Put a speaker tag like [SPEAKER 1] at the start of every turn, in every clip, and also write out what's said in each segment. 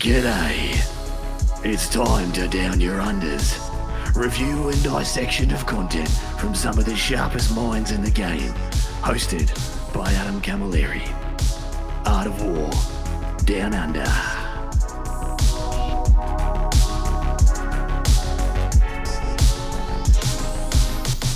[SPEAKER 1] G'day. It's time to down your unders. Review and dissection of content from some of the sharpest minds in the game. Hosted by Adam Camilleri. Art of War. Down Under.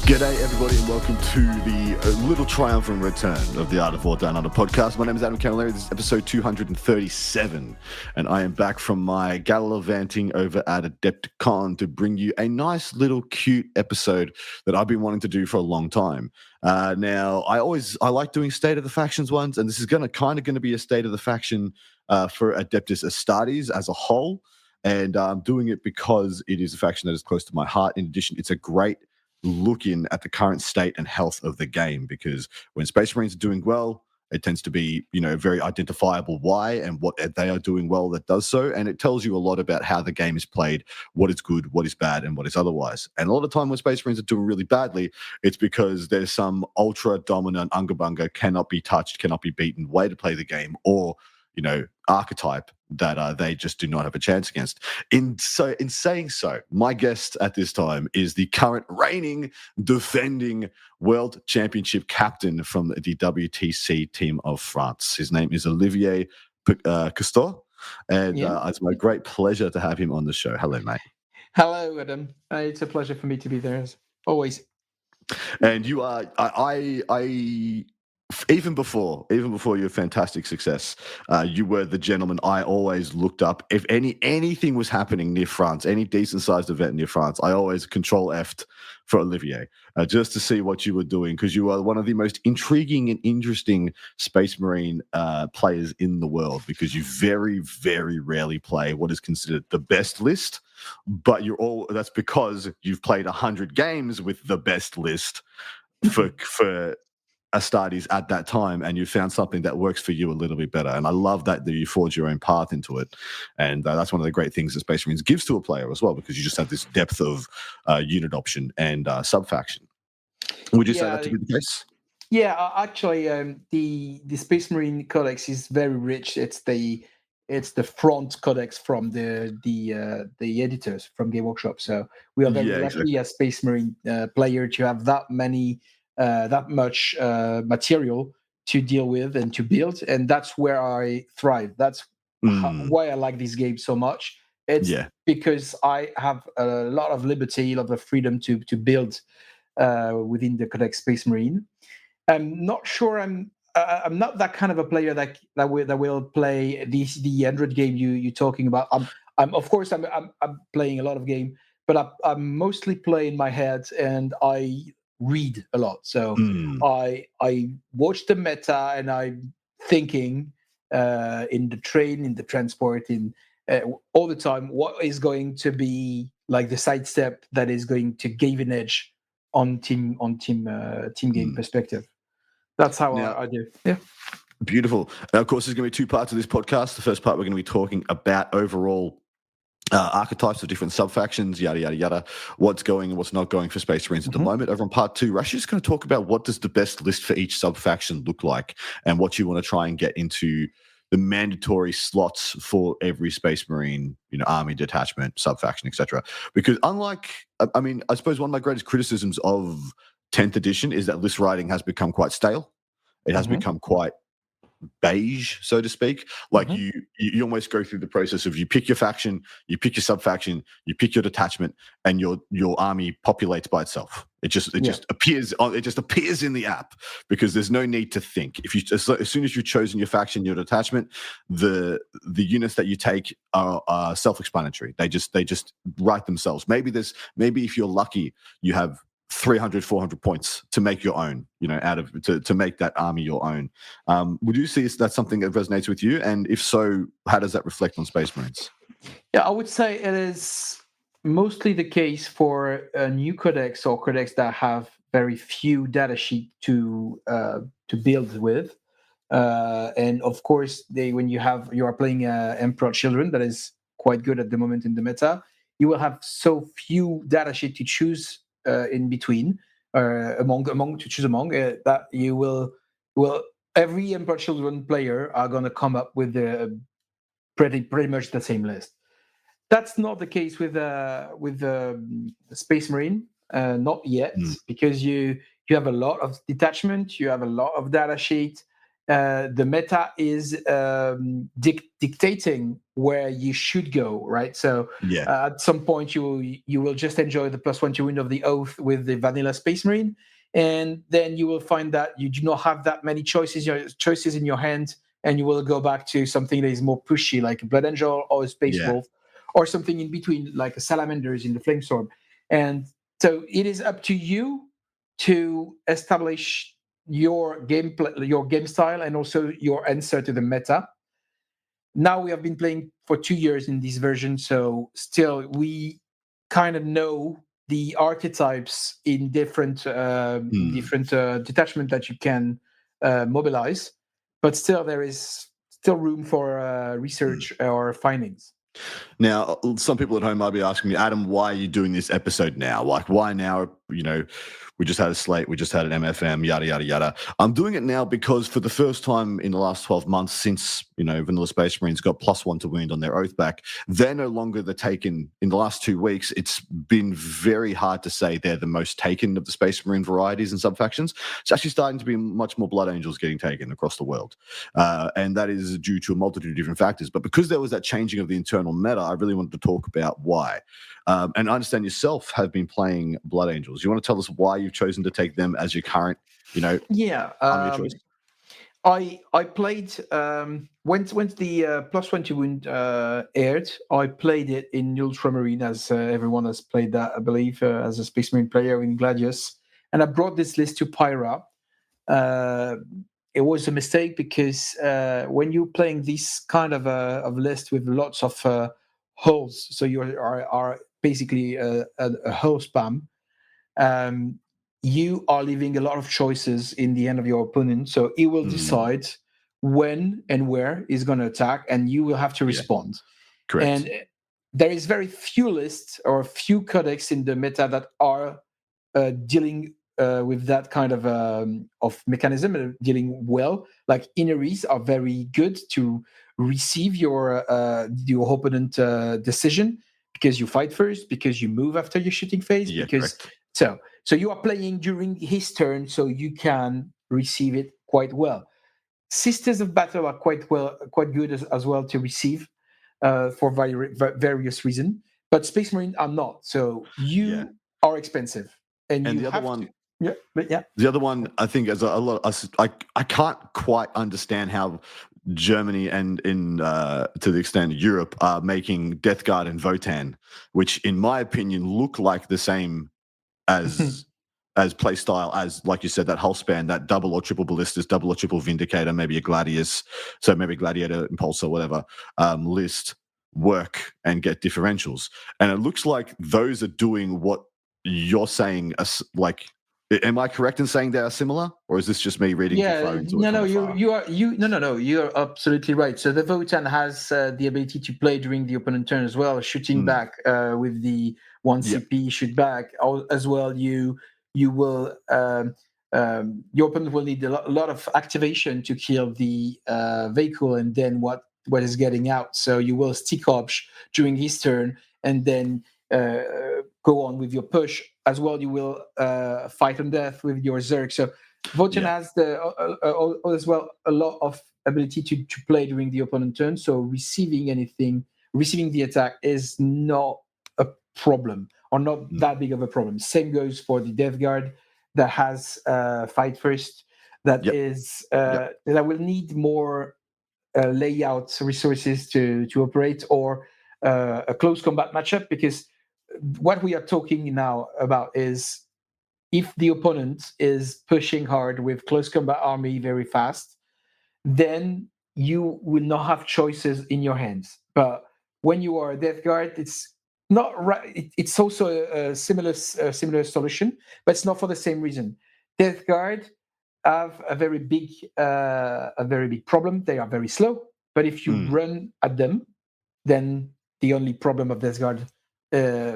[SPEAKER 2] G'day everybody and welcome to the little triumphant return of the Art of War Down Under podcast. My name is Adam Camilleri. This is episode 237 and I am back from my gallivanting over at Adepticon to bring you a nice little cute episode that I've been wanting to do for a long time. Now, I like doing State of the Factions ones, and this is going to be a State of the Faction for Adeptus Astartes as a whole, and I'm doing it because it is a faction that is close to my heart. In addition, it's a great look in at the current state and health of the game, because when Space Marines are doing well, it tends to be, very identifiable why and what they are doing well that does so. And it tells you a lot about how the game is played, what is good, what is bad, and what is otherwise. And a lot of time when Space Marines are doing really badly, it's because there's some ultra dominant Unga Bunga, cannot be touched, cannot be beaten way to play the game, or archetype that they just do not have a chance against. In saying so, my guest at this time is the current reigning, defending World Championship captain from the WTC team of France. His name is Olivier Kstor, and it's my great pleasure to have him on the show. Hello, mate.
[SPEAKER 3] Hello, Adam. It's a pleasure for me to be there, as always.
[SPEAKER 2] And you are, even before your fantastic success, you were the gentleman I always looked up. If anything was happening near France, any decent-sized event near France, I always Control-F'd for Olivier, just to see what you were doing, because you are one of the most intriguing and interesting Space Marine players in the world, because you very, very rarely play what is considered the best list, but that's because you've played 100 games with the best list for Astartes at that time, and you found something that works for you a little bit better. And I love that you forge your own path into it. And that's one of the great things that Space Marines gives to a player as well, because you just have this depth of unit option and subfaction. Would you say that to be the case?
[SPEAKER 3] Yeah, actually, the Space Marine Codex is very rich. It's the front codex from the editors from Game Workshop. So we are very lucky as Space Marine player to have that much material to deal with and to build, and that's where I thrive. That's why I like this game so much. It's because I have a lot of liberty, a lot of freedom to build within the Codex Space Marine. I'm not sure. I'm not that kind of a player that will play the 100 game you're talking about. I'm playing a lot of game, but I'm mostly playing my head, and I read a lot. So I watch the meta, and I'm thinking in the train, in the transport, in all the time, what is going to be like the sidestep that is going to give an edge on team game perspective. That's how I do. Yeah.
[SPEAKER 2] Beautiful. Now, of course, there's going to be two parts of this podcast. The first part, we're going to be talking about overall archetypes of different subfactions, yada, yada, yada, what's going and what's not going for Space Marines at the moment. Over on part two, we're actually just going to talk about what does the best list for each subfaction look like, and what you want to try and get into the mandatory slots for every Space Marine, army, detachment, subfaction, etc. Because I suppose one of my greatest criticisms of 10th edition is that list writing has become quite stale. It has become quite beige, so to speak. Like you almost go through the process of, you pick your faction, you pick your subfaction, you pick your detachment, and your army populates by itself. It just appears. It just appears in the app, because there's no need to think. As soon as you've chosen your faction, your detachment, the units that you take are self-explanatory. They just write themselves. Maybe if you're lucky, you have 300, 400 points to make your own, to make that army your own. Would you see that's something that resonates with you? And if so, how does that reflect on Space Marines?
[SPEAKER 3] Yeah, I would say it is mostly the case for a new codex or codex that have very few data sheet to build with. And of course, when you are playing Emperor Children, that is quite good at the moment in the meta, you will have so few data sheet to choose in between, to choose among, that you will every Emperor Children player are going to come up with pretty much the same list. That's not the case with Space Marine, not yet, because you have a lot of detachment, you have a lot of data sheet. The meta is dictating where you should go, right? So at some point you will just enjoy the +1 to wound of the Oath with the vanilla Space Marine, and then you will find that you do not have that many choices in your hand, and you will go back to something that is more pushy, like a Blood Angel or a Space Wolf, or something in between, like a Salamanders in the Flamestorm. And so it is up to you to establish your gameplay, your game style, and also your answer to the meta. Now we have been playing for 2 years in this version, so still we kind of know the archetypes in different detachment that you can mobilize, but still there is still room for research or findings.
[SPEAKER 2] Now, some people at home might be asking me, Adam, why are you doing this episode now? Like, why now? You know, we just had a slate, we just had an MFM, yada, yada, yada. I'm doing it now because for the first time in the last 12 months since, Vanilla Space Marines got +1 to wound on their Oath back, they're no longer the taken. In the last 2 weeks, it's been very hard to say they're the most taken of the Space Marine varieties and subfactions. It's actually starting to be much more Blood Angels getting taken across the world. And that is due to a multitude of different factors. But because there was that changing of the internal meta, I really wanted to talk about why. And I understand yourself have been playing Blood Angels. You want to tell us why you've chosen to take them as your current, army choice?
[SPEAKER 3] I played when the +1 to wound aired. I played it in Ultramarine, as everyone has played that, I believe, as a Space Marine player in Gladius. And I brought this list to Pyra. It was a mistake because when you're playing this kind of list with lots of hulls, so you are basically a hull spam, you are leaving a lot of choices in the hand of your opponent. So he will decide when and where he's going to attack, and you will have to respond.
[SPEAKER 2] Correct.
[SPEAKER 3] And there is very few lists or few codex in the meta that are dealing with that kind of mechanism, dealing well. Like Inneries are very good to receive your opponent decision, because you fight first, because you move after your shooting phase, because
[SPEAKER 2] correct.
[SPEAKER 3] So you are playing during his turn, so you can receive it quite well. Sisters of Battle are quite good as well to receive for various reasons, but Space Marine are not. So you are expensive, and you
[SPEAKER 2] the
[SPEAKER 3] have
[SPEAKER 2] other one.
[SPEAKER 3] To,
[SPEAKER 2] The other one, I think, is a lot. I can't quite understand how Germany and to the extent Europe are making Death Guard and Votan, which, in my opinion, look like the same as play style as, like you said, that hull span, that double or triple ballistas, double or triple Vindicator, maybe a Gladius, so maybe Gladiator, Impulsor, whatever list work and get differentials. And it looks like those are doing what you're saying, like. Am I correct in saying they are similar, or is this just me reading too far into it?
[SPEAKER 3] No, you're absolutely right. So the Votan has the ability to play during the opponent turn as well, shooting back with the 1 CP shoot back as well. You will your opponent will need a lot of activation to kill the vehicle, and then what is getting out. So you will stick up during his turn, and then go on with your push as well. You will fight on death with your Zerg. So Votan has as well a lot of ability to play during the opponent turn. So receiving the attack is not a problem, or not that big of a problem. Same goes for the Death Guard that has fight first. That is that will need more layout resources to operate, or a close combat matchup, because what we are talking now about is if the opponent is pushing hard with close combat army very fast, then you will not have choices in your hands. But when you are a Death Guard, it's not right. It's also a similar solution, but it's not for the same reason. Death Guard have a very big problem. They are very slow, but if you run at them, then the only problem of Death Guard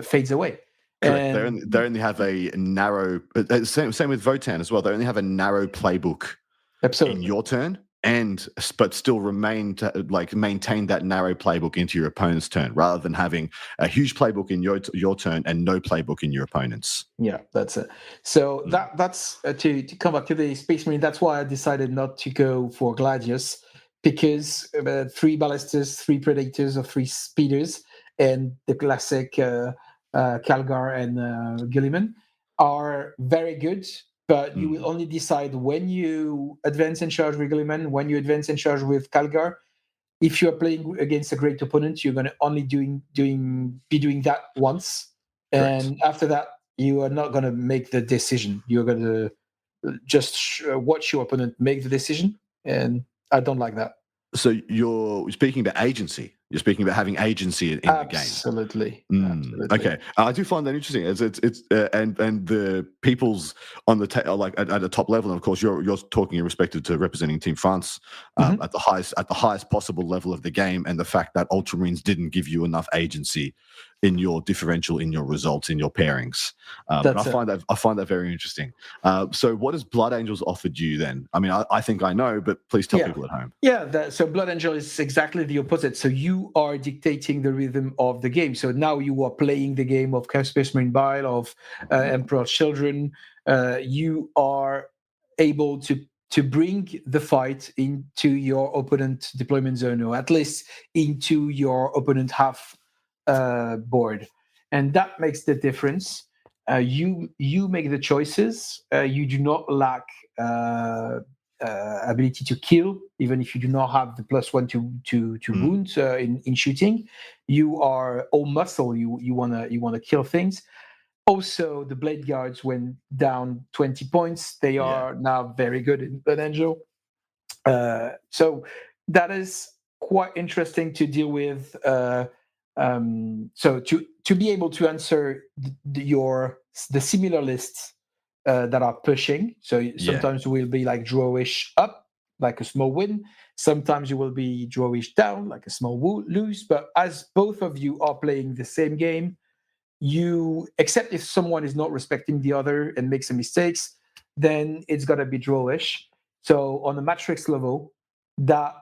[SPEAKER 3] fades away.
[SPEAKER 2] Correct. They only have a narrow. Same with Votan as well. They only have a narrow playbook in your turn, but still maintain that narrow playbook into your opponent's turn, rather than having a huge playbook in your turn and no playbook in your opponent's.
[SPEAKER 3] Yeah, that's it. So that's to come back to the Space Marine. That's why I decided not to go for Gladius, because 3 ballistas, 3 predators, or 3 speeders, and the classic Calgar and Gilliman are very good. But you will only decide when you advance and charge with Gilliman, when you advance and charge with Calgar. If you are playing against a great opponent, you're going to only be doing that once, and after that, you are not going to make the decision. You're going to just watch your opponent make the decision, and I don't like that.
[SPEAKER 2] So you're speaking about agency. You're speaking about having agency in the game.
[SPEAKER 3] Absolutely.
[SPEAKER 2] Okay, I do find that interesting. And the people's on the at the top level, and of course you're talking in respect to representing Team France at the highest possible level of the game, and the fact that Ultramarines didn't give you enough agency in your differential, in your results, in your pairings. But I find that very interesting. So what has Blood Angels offered you then? I mean, I think I know, but please tell people at home.
[SPEAKER 3] Yeah, so Blood Angel is exactly the opposite. So you are dictating the rhythm of the game. So now you are playing the game of Space Marine Bile, of Emperor's Children. You are able to bring the fight into your opponent deployment zone, or at least into your opponent half board, and that makes the difference. You make the choices. You do not lack ability to kill, even if you do not have the +1 to wound in shooting. You are all muscle. You wanna kill things. Also, the Blade Guards went down 20 points. They are now very good in Blood Angel. So that is quite interesting to deal with. So to be able to answer the similar lists that are pushing. So sometimes you will be like drawish up, like a small win. Sometimes you will be drawish down, like a small lose. But as both of you are playing the same game, except if someone is not respecting the other and makes some mistakes, then it's got to be drawish. So on the matrix level, that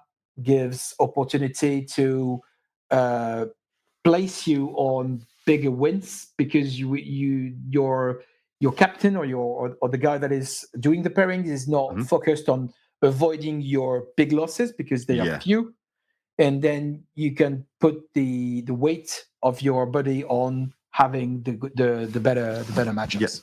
[SPEAKER 3] gives opportunity to place you on bigger wins, because your captain or the guy that is doing the pairings is not focused on avoiding your big losses, because they are few, and then you can put the weight of your body on having the better matchups.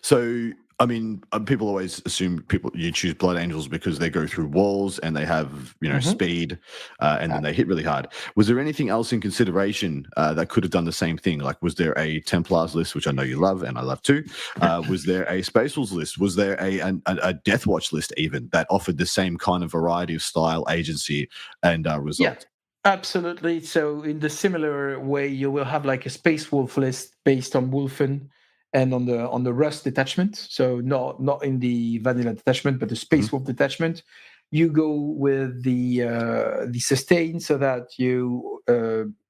[SPEAKER 2] So I mean, people always assume you choose Blood Angels because they go through walls and they have speed, and then they hit really hard. Was there anything else in consideration that could have done the same thing? Like, was there a Templars list, which I know you love and I love too? Was there a Space Wolves list? Was there a Death Watch list even that offered the same kind of variety of style, agency, and result?
[SPEAKER 3] Yeah. Absolutely. So in the similar way, you will have like a Space Wolf list based on Wolfen and on the Rust detachment. So not in the vanilla detachment, but the Space Wolf detachment. You go with the sustain, so that you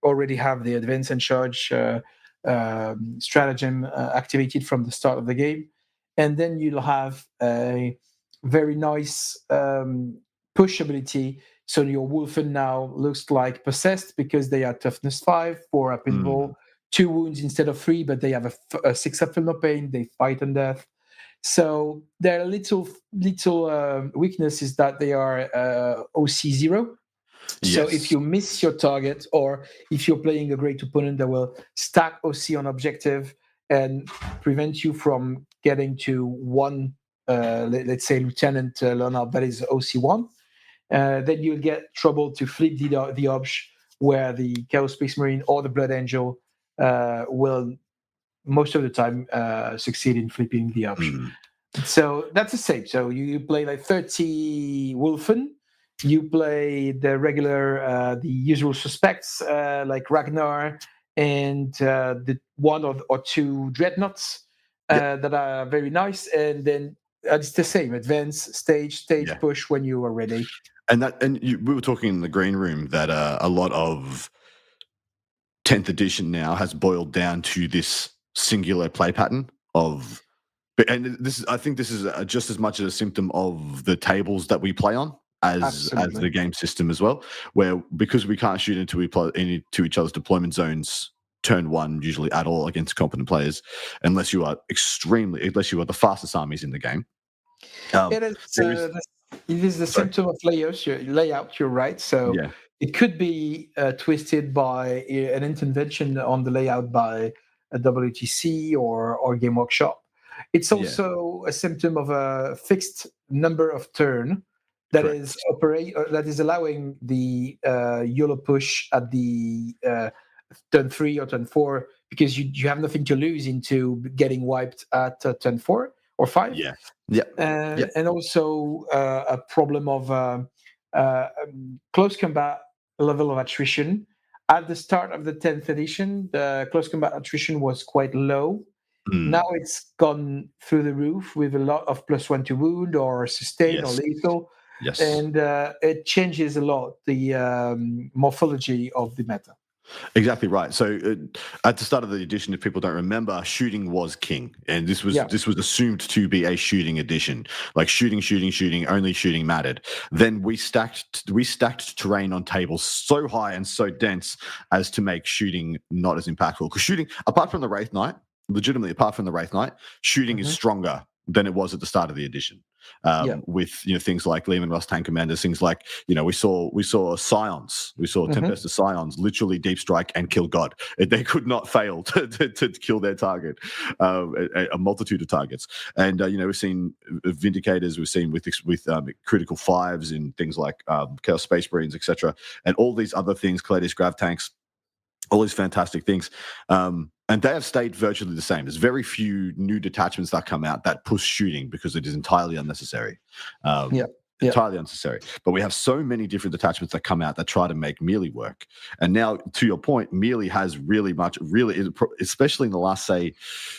[SPEAKER 3] already have the advance and charge stratagem activated from the start of the game, and then you'll have a very nice push ability. So your Wolfen now looks like possessed, because they are toughness 5, 4 up invul, 2 wounds instead of 3, but they have a 6 up feel no pain. They fight on death. So their little weakness is that they are OC0. So if you miss your target, or if you're playing a great opponent that will stack OC on objective and prevent you from getting to one, let's say Lieutenant Leonard that is OC1, then you'll get trouble to flip the obj, where the Chaos Space Marine or the Blood Angel will most of the time succeed in flipping the obj. So that's the same. So you play like 30 Wolfen, you play the regular, the usual suspects like Ragnar, and the 1 or 2 Dreadnoughts that are very nice, and then it's the same advance, stage, push when you are ready.
[SPEAKER 2] We were talking in the green room that a lot of 10th edition now has boiled down to this singular play pattern of, and I think this is just as much a symptom of the tables that we play on, as the game system as well, where because we can't shoot into each other's deployment zones turn one usually at all against competent players, unless you are the fastest armies in the game.
[SPEAKER 3] It is the symptom of layout. You're right. So it could be twisted by an intervention on the layout by a WTC or Game Workshop. It's also a symptom of a fixed number of turn that is allowing the YOLO push at the turn 3 or turn 4, because you have nothing to lose into getting wiped at turn 4 or 5. And also a problem of close combat level of attrition. At the start of the 10th edition, the close combat attrition was quite low. Now it's gone through the roof with a lot of +1 to wound or sustain or lethal. And it changes a lot the morphology of the meta.
[SPEAKER 2] Exactly right. So at the start of the edition, if people don't remember, shooting was king, and this was assumed to be a shooting edition. Like shooting, only shooting mattered. Then we stacked terrain on tables so high and so dense as to make shooting not as impactful. Because shooting, apart from the Wraith Knight, shooting is stronger than it was at the start of the edition. With things like Lehman Russ tank commanders, things like we saw Scions, Tempest Scions literally deep strike and kill God. They could not fail to kill their target, a multitude of targets. And we've seen Vindicators, we've seen with critical 5s in things like Chaos Space Marines, etc., and all these other things, Clades Grav tanks, all these fantastic things. And they have stayed virtually the same. There's very few new detachments that come out that push shooting because it is entirely unnecessary. Entirely unnecessary. But we have so many different detachments that come out that try to make melee work. And now, to your point, melee has really, especially in the last, say,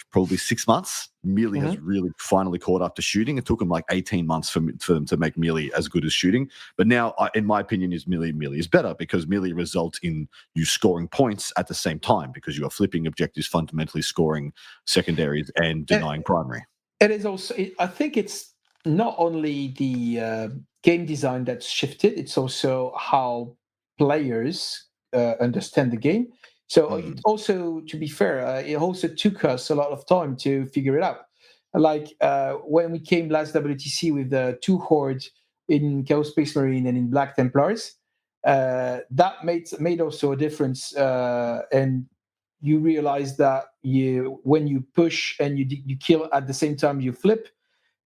[SPEAKER 2] probably 6 months, melee has really finally caught up to shooting. It took them like 18 months for them to make melee as good as shooting. But now, in my opinion, melee is better, because melee results in you scoring points at the same time, because you are flipping objectives, fundamentally scoring secondaries and denying primary.
[SPEAKER 3] It is also, I think it's not only the game design that's shifted, it's also how players understand the game. So it also, to be fair, it also took us a lot of time to figure it out. Like when we came last WTC with the 2 hordes in Chaos Space Marine and in Black Templars, that made also a difference. And you realize that when you push and you kill at the same time you flip,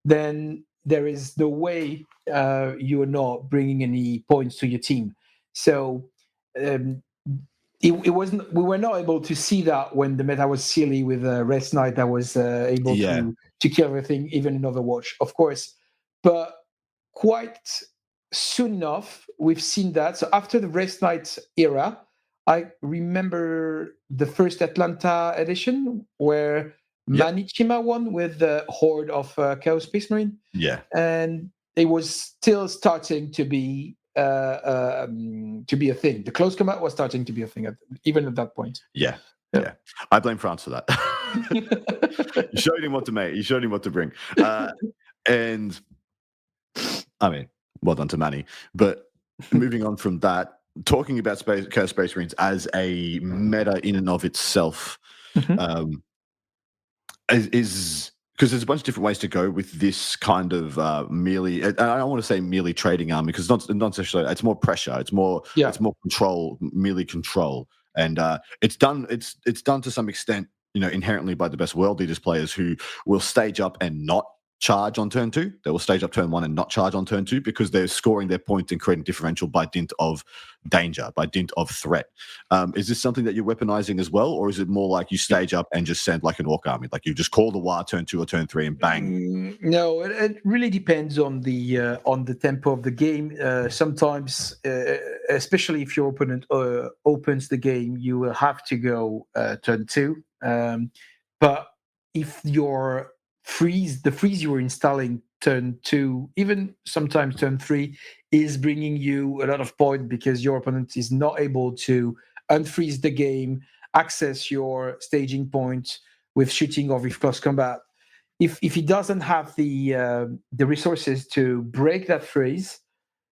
[SPEAKER 3] then there is no way you are not bringing any points to your team. So it wasn't. We were not able to see that when the meta was silly with Wraith Knight that was able to kill everything, even in Overwatch, of course. But quite soon enough, we've seen that. So after the Wraith Knight era, I remember the first Atlanta edition where Manichima won with the horde of Chaos Space Marine. And it was still starting to be a thing. The close combat was starting to be a thing, even at that point.
[SPEAKER 2] Yeah. I blame France for that. You showed him what to make. You showed him what to bring. And I mean, well done to Manny. But moving on from that, talking about Chaos Space Marines as a meta in and of itself, is because there's a bunch of different ways to go with this kind of melee. I don't want to say melee trading army, because it's not necessarily. It's more pressure. It's more control, melee control, and it's done to some extent, inherently by the best world leaders players who will stage up and not charge on turn 2. They will stage up turn 1 and not charge on turn 2, because they're scoring their points and creating differential by dint of danger, by dint of threat. Is this something that you're weaponizing as well, or is it more like you stage up and just send like an orc army, like you just call the war turn 2 or turn 3 and bang?
[SPEAKER 3] No, it really depends on the tempo of the game. Sometimes, especially if your opponent opens the game, you will have to go turn 2. But if your the freeze you were installing turn 2, even sometimes turn 3, is bringing you a lot of points because your opponent is not able to unfreeze the game, access your staging point with shooting or with close combat. If he doesn't have the resources to break that freeze,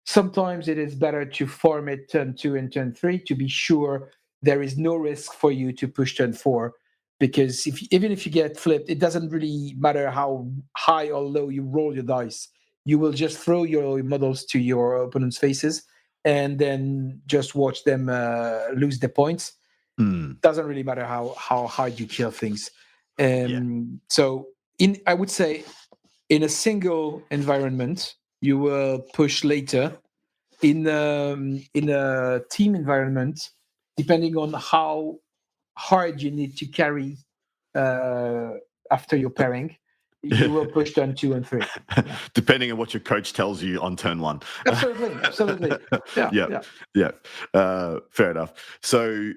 [SPEAKER 3] Sometimes it is better to farm it turn 2 and turn 3 to be sure there is no risk for you to push turn 4. Because even if you get flipped, it doesn't really matter how high or low you roll your dice. You will just throw your models to your opponent's faces and then just watch them lose the points. Doesn't really matter how hard you kill things. So I would say in a single environment, you will push later. In a team environment, depending on how hard you need to carry after your pairing, you will push turn 2 and 3. Yeah.
[SPEAKER 2] Depending on what your coach tells you on turn 1.
[SPEAKER 3] Absolutely.
[SPEAKER 2] Yeah. Fair enough. So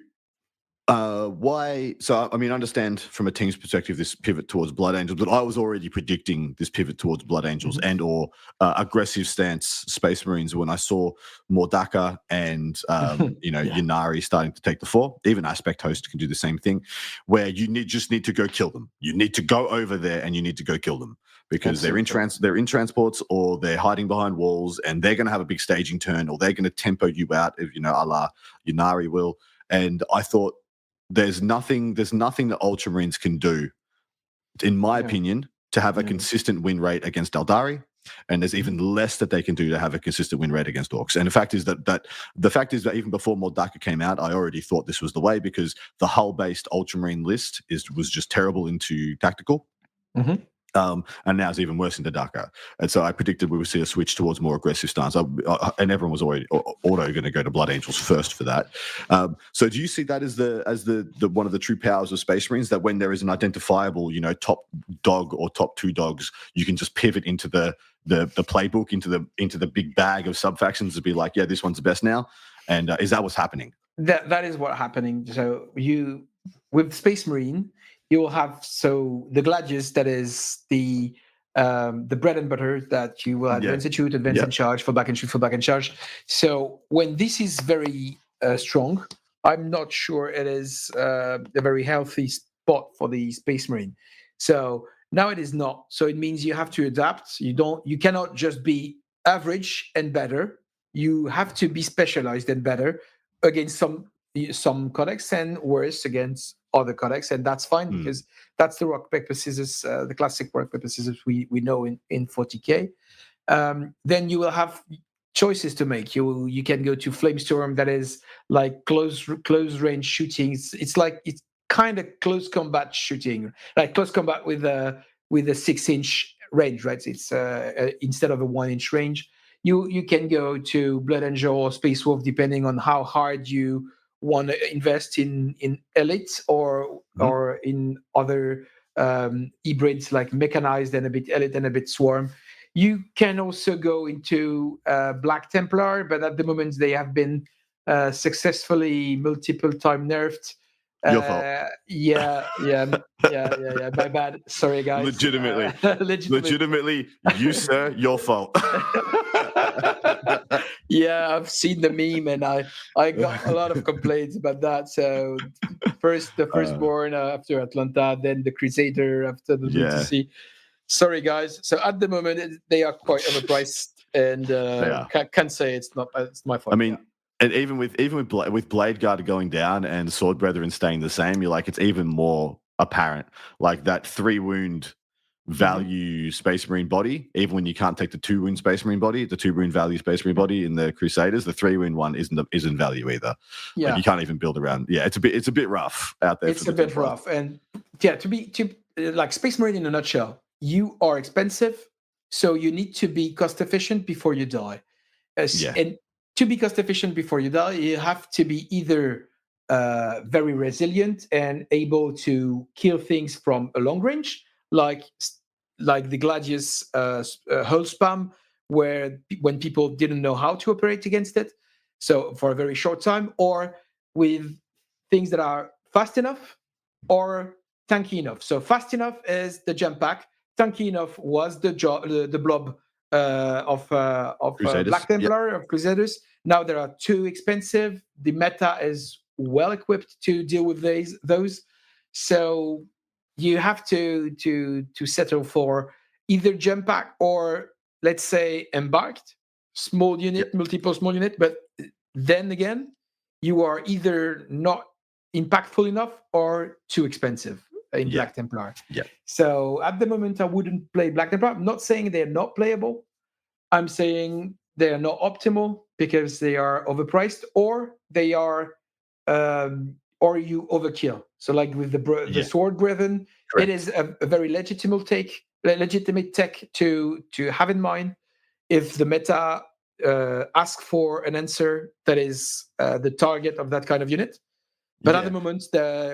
[SPEAKER 2] why? So I mean, I understand from a team's perspective this pivot towards Blood Angels, but I was already predicting this pivot towards Blood Angels and or aggressive stance Space Marines when I saw Mordaka and Ynnari starting to take the floor. Even Aspect Host can do the same thing, where you just need to go kill them. You need to go over there and you need to go kill them because they're in transports or they're hiding behind walls and they're going to have a big staging turn or they're going to tempo you out, if a la Ynnari will. And I thought, there's nothing that Ultramarines can do, in my opinion, to have a consistent win rate against Eldari, and there's even less that they can do to have a consistent win rate against Orcs. And the fact is that even before Mordaka came out, I already thought this was the way because the hull-based Ultramarine list was just terrible into tactical. And now it's even worse into Daka. And so I predicted we would see a switch towards more aggressive stance. And everyone was already auto going to go to Blood Angels first for that. So do you see that as the one of the true powers of Space Marines, that when there is an identifiable, top dog or top two dogs, you can just pivot into the playbook, into the big bag of subfactions to be like, yeah, this one's the best now? And is that what's happening?
[SPEAKER 3] That is what's happening. So with Space Marine, you will have the Gladius, that is the bread and butter that you will advance and shoot, advance and charge, fall back and shoot, fall back and charge. So when this is very strong, I'm not sure it is a very healthy spot for the Space Marine. So now it is not. So it means you have to adapt. You cannot just be average and better. You have to be specialized and better against some codex and worse against other codex, and that's fine because that's the rock paper scissors, the classic rock paper scissors we know in 40k. Then you will have choices to make. You can go to Flamestorm, that is like close range shooting. It's kind of close combat shooting, like close combat with a 6-inch range, right? It's instead of a 1-inch range. You can go to Blood Angel or Space Wolf depending on how hard you want to invest in elite or in other hybrids like mechanized and a bit elite and a bit swarm. You can also go into Black Templar, but at the moment they have been successfully multiple time nerfed.
[SPEAKER 2] Your fault.
[SPEAKER 3] Yeah. My bad. Sorry, guys.
[SPEAKER 2] Legitimately, you sir, your fault.
[SPEAKER 3] Yeah, I've seen the meme and I got a lot of complaints about that. So first the firstborn after Atlanta, then the Crusader after the UTC. Sorry, guys. So at the moment they are quite overpriced, and can't say it's my fault.
[SPEAKER 2] I mean, and even with Blade Guard going down and Sword Brethren staying the same, you're like, it's even more apparent. Like that 3-wound value Space Marine body, even when you can't take the 2-wound Space Marine body, the 2-wound value Space Marine body in the Crusaders, the 3-wound one isn't value either.
[SPEAKER 3] Yeah,
[SPEAKER 2] like you can't even build around. Yeah, it's a bit rough out there.
[SPEAKER 3] It's a bit rough, and to like Space Marine in a nutshell, you are expensive, so you need to be cost efficient before you die. And to be cost efficient before you die, you have to be either very resilient and able to kill things from a long range, like the Gladius hull spam, where when people didn't know how to operate against it, so for a very short time, or with things that are fast enough or tanky enough. So fast enough is the jump pack. Tanky enough was the blob of Black Templar, of Crusaders. Now they are too expensive. The meta is well equipped to deal with those. So you have to settle for either jump pack or, let's say, embarked. small unit, multiple small unit, but then again, you are either not impactful enough or too expensive in Black Templar.
[SPEAKER 2] Yeah.
[SPEAKER 3] So at the moment, I wouldn't play Black Templar. I'm not saying they're not playable. I'm saying they are not optimal because they are overpriced, or they are, or you overkill. So like with the Sword Brethren, it is a very legitimate tech to have in mind if the meta ask for an answer that is the target of that kind of unit. But at the moment,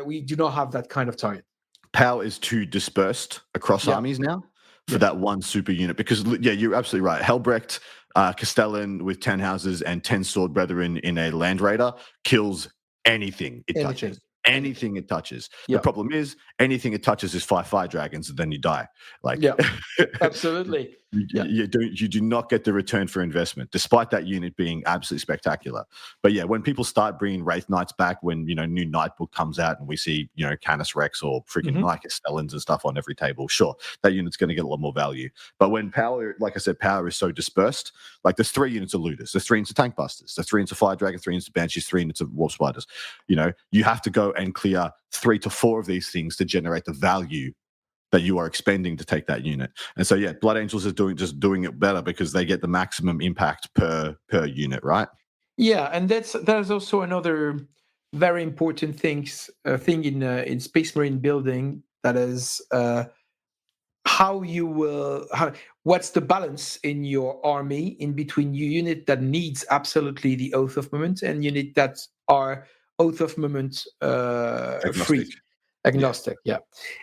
[SPEAKER 3] we do not have that kind of target.
[SPEAKER 2] Power is too dispersed across armies now for that one super unit. Because, you're absolutely right. Helbrecht, Castellan with 10 houses and 10 Sword Brethren in a Land Raider kills anything it touches. Anything it touches. The problem is anything it touches is 5 fire dragons, and then you die.
[SPEAKER 3] Absolutely.
[SPEAKER 2] You do not get the return for investment, despite that unit being absolutely spectacular. But when people start bringing Wraith Knights back, when new Knight book comes out and we see Canis Rex or freaking Knight Castellans and stuff on every table, sure, that unit's going to get a lot more value. But when power, like I said, power is so dispersed, like there's 3 units of looters, there's 3 units of tank busters, there's 3 units of fire dragons, 3 units of banshees, 3 units of warp spiders. You have to go and clear 3 to 4 of these things to generate the value that you are expending to take that unit. And so Blood Angels is doing it better because they get the maximum impact per unit, right?
[SPEAKER 3] Yeah, and there's also another very important thing in Space Marine building, that is what's the balance in your army in between your unit that needs absolutely the Oath of Movement and unit that are Oath of Movement free. Agnostic,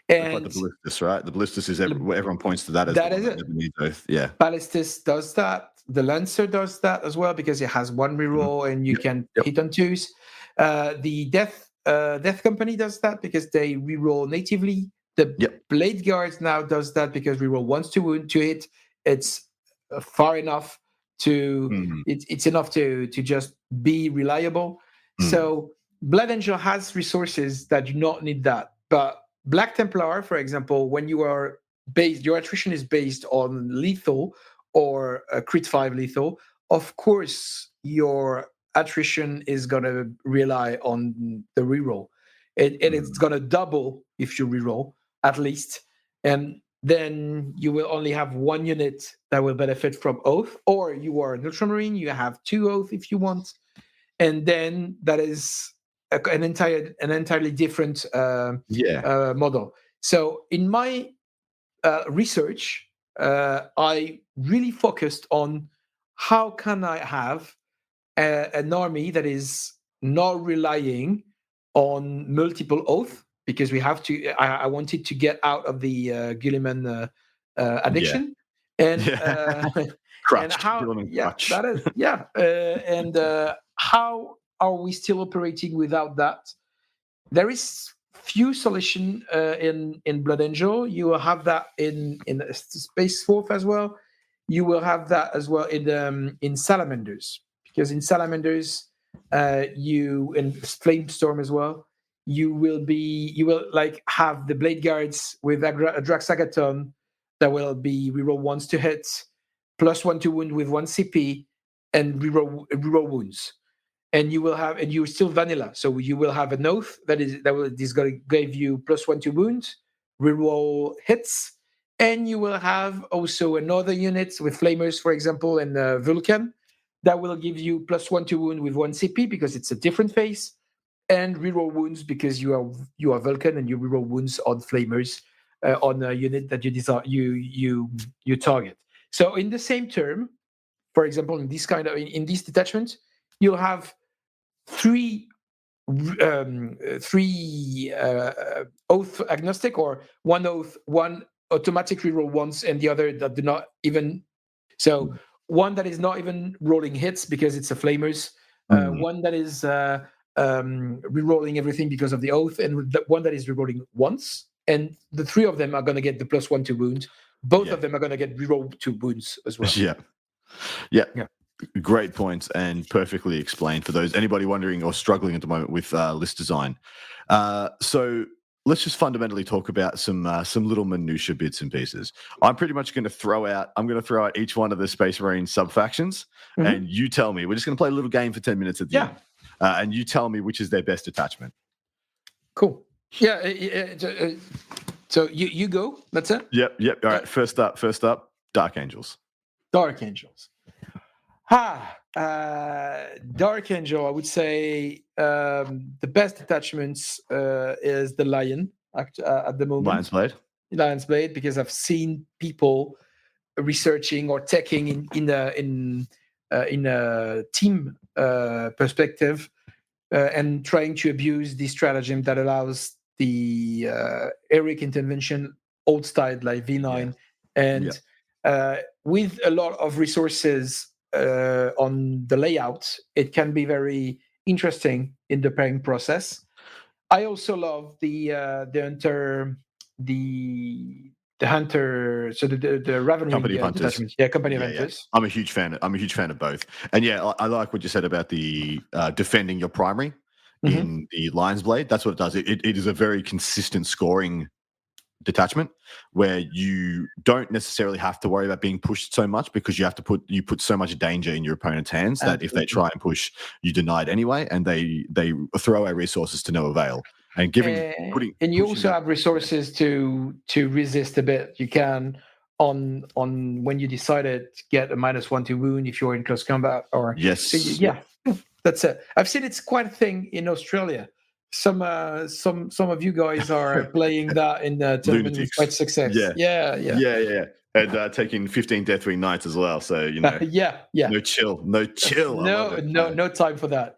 [SPEAKER 2] And like the Ballistus, right? The Ballistus is everyone points to that as
[SPEAKER 3] that is it.
[SPEAKER 2] Oath. Yeah,
[SPEAKER 3] Ballistus does that. The Lancer does that as well because it has 1 reroll and you can hit on 2s. The Death Company does that because they reroll natively. The Blade Guards now does that because reroll once to hit. It's far enough to it's enough to just be reliable. So Blood Angel has resources that do not need that. But Black Templar, for example, when you are your attrition is based on lethal or a crit 5 lethal, of course your attrition is going to rely on the reroll. It's going to double if you reroll, at least. And then you will only have 1 unit that will benefit from Oath, or you are a Neutral Marine, you have 2 Oath if you want. And then that is an entirely different model. So in my research, I really focused on how can I have an army that is not relying on multiple Oath, because we have to. I wanted to get out of the Guilliman addiction, and and how how are we still operating without that? There is few solution in Blood Angel. You will have that in Space Wolf as well. You will have that as well in Salamanders, because in Salamanders you in Flamestorm as well. You will have the Blade Guards with a Draxagaton that will be reroll once to hit, +1 to wound with 1 CP, and reroll wounds. And you're still vanilla, so you will have an Oath that is going to give you +1 to wound, reroll hits, and you will have also another unit with Flamers, for example, and Vulcan, that will give you +1 to wound with 1 CP because it's a different phase, and reroll wounds because you are Vulcan and you reroll wounds on Flamers on a unit that you target. So in the same term, for example, in this detachment, you'll have 3 Oath agnostic, or 1 Oath, 1 automatic reroll once, and the other that do not even. So one that is not even rolling hits because it's a Flamers, one that is rerolling everything because of the Oath, and one that is rerolling once. And the 3 of them are going to get the +1 to wound. Both of them are going to get reroll to wounds as well.
[SPEAKER 2] Yeah. Great points and perfectly explained for anybody wondering or struggling at the moment with list design. So let's just fundamentally talk about some little minutia bits and pieces. I'm pretty much going to throw out each one of the Space Marine subfactions, and you tell me. We're just going to play a little game for 10 minutes at the end, and you tell me which is their best attachment.
[SPEAKER 3] Cool. Yeah. So you go. That's it.
[SPEAKER 2] Yep. All right. First up, Dark Angels.
[SPEAKER 3] Dark Angels. Dark Angel, I would say the best attachments is the Lion at the moment. Lion's Blade, because I've seen people researching or taking in a team perspective and trying to abuse the stratagem that allows the heroic intervention old style like V9 and with a lot of resources on the layout, it can be very interesting in the pairing process. I also love the hunter, so the Ravenry
[SPEAKER 2] Company of Hunters.
[SPEAKER 3] Company of Hunters.
[SPEAKER 2] I'm a huge fan of both, and I like what you said about the defending your primary in the Lion's Blade. That's what it does. It is a very consistent scoring detachment where you don't necessarily have to worry about being pushed so much, because you put so much danger in your opponent's hands that if they try and push, you deny it anyway, and they throw away resources to no avail. And
[SPEAKER 3] you also have resources to resist a bit. You can on when you decided get a -1 to wound if you're in close combat, or that's it. I've seen it's quite a thing in Australia. Some of you guys are playing that in the tournament with quite success. Yeah.
[SPEAKER 2] And taking 15 Deathwing Knights as well. So no chill.
[SPEAKER 3] No time for that.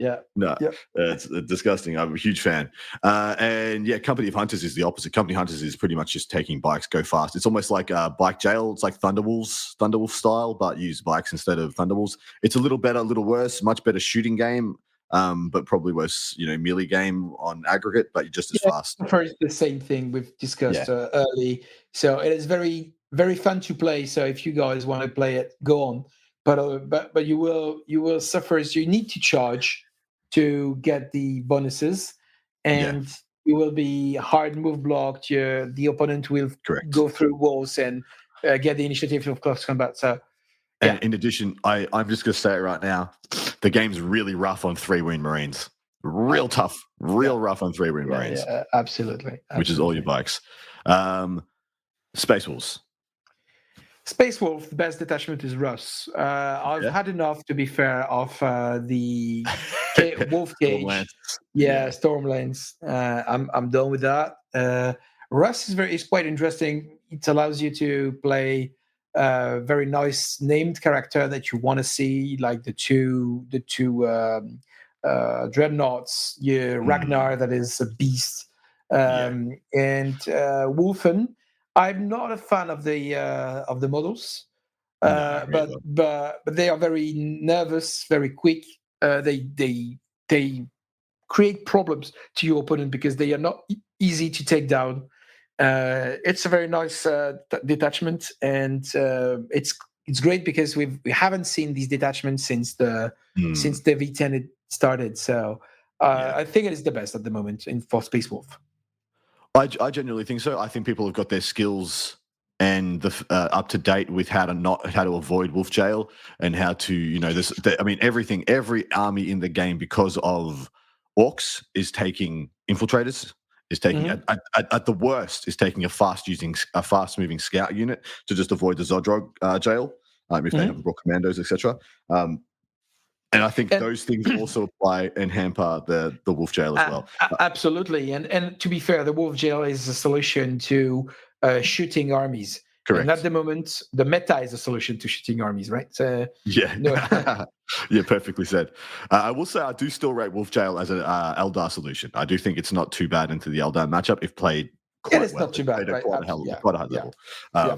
[SPEAKER 2] It's disgusting. I'm a huge fan. And Company of Hunters is the opposite. Company of Hunters is pretty much just taking bikes, go fast. It's almost like bike jail. It's like Thunderwolf style, but use bikes instead of Thunderwolves. It's a little better, a little worse, much better shooting game. But probably worse, melee game on aggregate, but just as fast.
[SPEAKER 3] First, the same thing we've discussed early. So it is very, very fun to play. So if you guys want to play it, go on. But you will suffer. So you need to charge to get the bonuses, and you will be hard move blocked. The opponent will go through walls and get the initiative of close combat. So.
[SPEAKER 2] And in addition, I'm just going to say it right now, the game's really rough on 3-wound Marines. Real tough, rough on 3-wound Marines.
[SPEAKER 3] Yeah, absolutely.
[SPEAKER 2] Which is all your bikes. Space Wolves.
[SPEAKER 3] Space Wolf, the best detachment is Russ. I've had enough, to be fair, of the Wolf Cage. Stormlands. I'm done with that. Russ is quite interesting. It allows you to play very nice named character that you want to see, like the two dreadnoughts, Ragnar, that is a beast, and Wolfen. I'm not a fan of the models, but they are very nervous, very quick. They create problems to your opponent because they are not easy to take down. It's a very nice detachment, and it's great because we haven't seen these detachments since the V10 started. So I think it is the best at the moment for Space Wolf.
[SPEAKER 2] I genuinely think so. I think people have got their skills and up to date with how to avoid Wolf Jail and how to every army in the game, because of orcs, is taking infiltrators. Is taking at the worst is taking a fast moving scout unit to just avoid the Zodrog jail if they haven't brought commandos, etc. And I think those things also apply and hamper the Wolf Jail as well.
[SPEAKER 3] Absolutely, and to be fair, the Wolf Jail is a solution to shooting armies.
[SPEAKER 2] Correct.
[SPEAKER 3] And at the moment, the meta is a solution to shooting armies, right?
[SPEAKER 2] Perfectly said. I will say I do still rate Wolf Jail as an Eldar solution. I do think it's not too bad into the Eldar matchup if played quite well.
[SPEAKER 3] It's not too bad, right?
[SPEAKER 2] Quite a high level.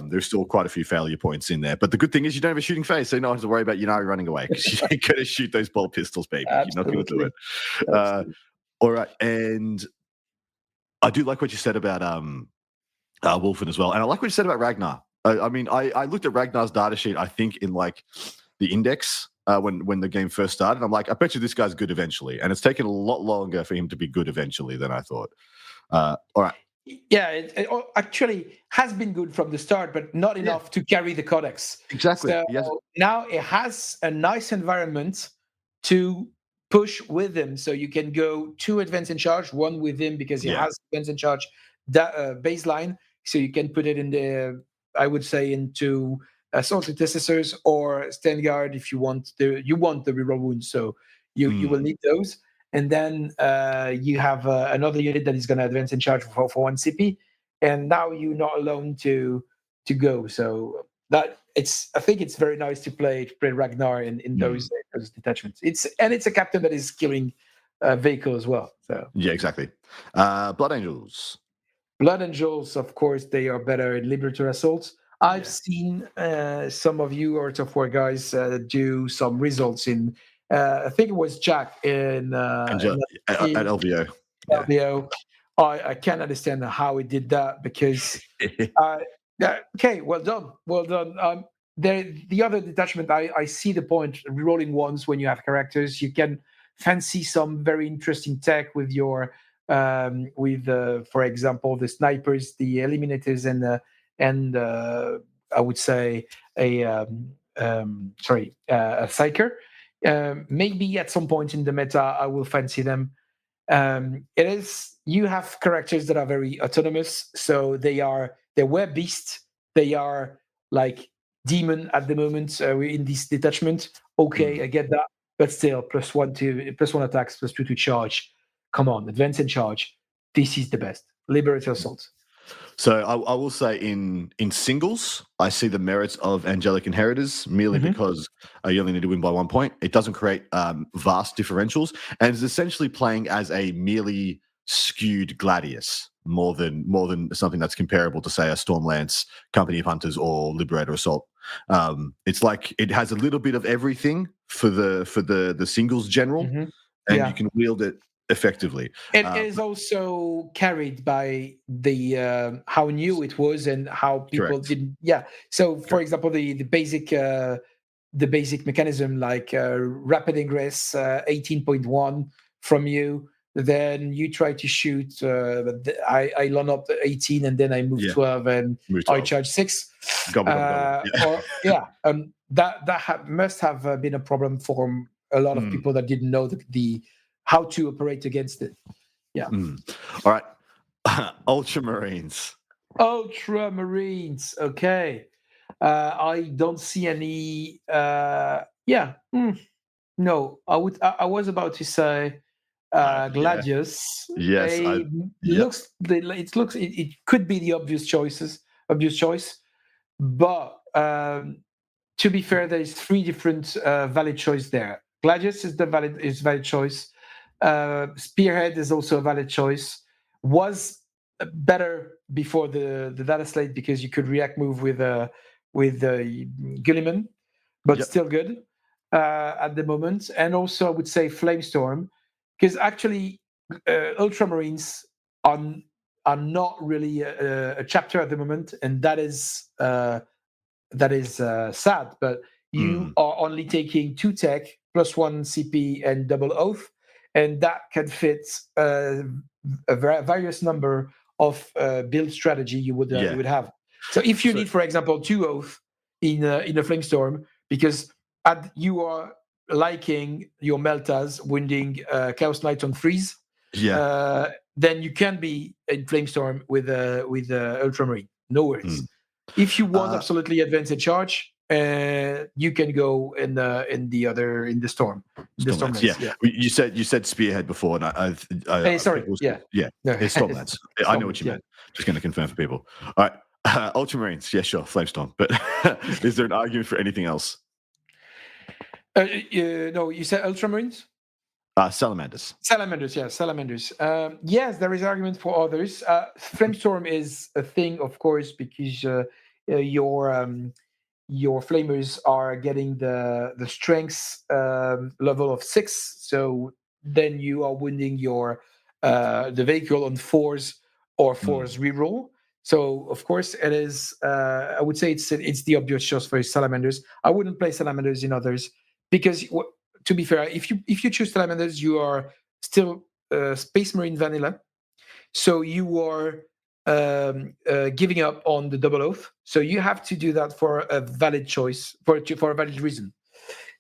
[SPEAKER 2] There's still quite a few failure points in there. But the good thing is you don't have a shooting phase, so you don't have to worry about Yunari running away, because you're going to shoot those bolt pistols, baby.
[SPEAKER 3] Absolutely.
[SPEAKER 2] You're not going to do it. All right. And I do like what you said about Wolfen as well. And I like what you said about Ragnar. I looked at Ragnar's data sheet, I think, in like the index when the game first started. I'm like, I bet you this guy's good eventually. And it's taken a lot longer for him to be good eventually than I thought. All right.
[SPEAKER 3] Yeah, actually has been good from the start, but not enough to carry the codex.
[SPEAKER 2] Exactly.
[SPEAKER 3] So
[SPEAKER 2] Yes.
[SPEAKER 3] now it has a nice environment to push with him. So you can go 2 advance in charge, 1 with him because he
[SPEAKER 2] Yeah.
[SPEAKER 3] has advance in charge that baseline. So you can put it in the, I would say, into assault intercessors or stand guard if you want the reroll wounds. So you will need those. And then you have another unit that is going to advance in charge for 1 CP, and now you're not alone to go. So that I think it's very nice to play Ragnar in those detachments. It's a captain that is killing vehicle as well. So
[SPEAKER 2] Yeah, exactly. Blood Angels.
[SPEAKER 3] Blood Angels, of course, they are better in Liberator assaults. I've seen some of you Art of War guys do some results in. I think it was Jack in
[SPEAKER 2] At LVO. Yeah.
[SPEAKER 3] LBO. I can't understand how he did that because yeah, okay, well done, well done. The other detachment, I see the point. Rolling ones when you have characters, you can fancy some very interesting tech with your for example, the snipers, the eliminators, and I would say a a psyker. Maybe at some point in the meta, I will fancy them. It is, you have characters that are very autonomous, so they were beasts, they are like demon at the moment in this detachment. Okay, I get that, but still +1 attacks, +2 to charge. Come on, advance and charge. This is the best. Liberator assault.
[SPEAKER 2] So I will say in singles, I see the merits of Angelic Inheritors merely because you only need to win by 1 point. It doesn't create vast differentials, and it's essentially playing as a merely skewed Gladius more than something that's comparable to, say, a Stormlance, Company of Hunters, or Liberator Assault. It's like it has a little bit of everything for the singles general, and you can wield it effectively.
[SPEAKER 3] It is also carried by the how new it was and how people
[SPEAKER 2] Correct.
[SPEAKER 3] didn't. Yeah. So, for example, the basic mechanism like rapid ingress 18.1 from you. Then you try to shoot. I line up 18 and then I move 12 and I charge 6. That must have been a problem for a lot of people that didn't know the how to operate against it. Yeah.
[SPEAKER 2] All right. Ultramarines.
[SPEAKER 3] Ultramarines. Okay. I don't see any. No, I was about to say Gladius.
[SPEAKER 2] Yes.
[SPEAKER 3] It could be the obvious choice, but to be fair, there is 3 different valid choice there. Gladius is valid choice. Spearhead is also a valid choice. Was better before the data slate because you could react move with Gilliman, but still good at the moment. And also, I would say Flamestorm, because actually Ultramarines are not really a chapter at the moment, and that is sad. But you are only taking 2 tech +1 CP and double oath, and that can fit a various number of build strategy you would have. So if you need, for example, 2 oath in a Flamestorm, because you are liking your Meltas wounding Chaos Knight on freeze, then you can be in Flamestorm with Ultramarine. No worries. If you want absolutely advanced charge, you can go in the storm.
[SPEAKER 2] You said Spearhead before, and
[SPEAKER 3] it's
[SPEAKER 2] Stormlance. I know what you meant. Just going to confirm for people. All right, Ultramarines. Yeah, sure, Flamestorm. But is there an argument for anything else?
[SPEAKER 3] No, you said Ultramarines.
[SPEAKER 2] Salamanders.
[SPEAKER 3] Salamanders. Yes, there is argument for others. Flamestorm is a thing, of course, because your flamers are getting the strength level of 6, so then you are wounding your the vehicle on 4s or 4s reroll. So of course it is. I would say it's the obvious choice for salamanders. I wouldn't play salamanders in others because, to be fair, if you choose salamanders, you are still Space Marine vanilla. So you are giving up on the double oath. So you have to do that for a valid choice, for a valid reason.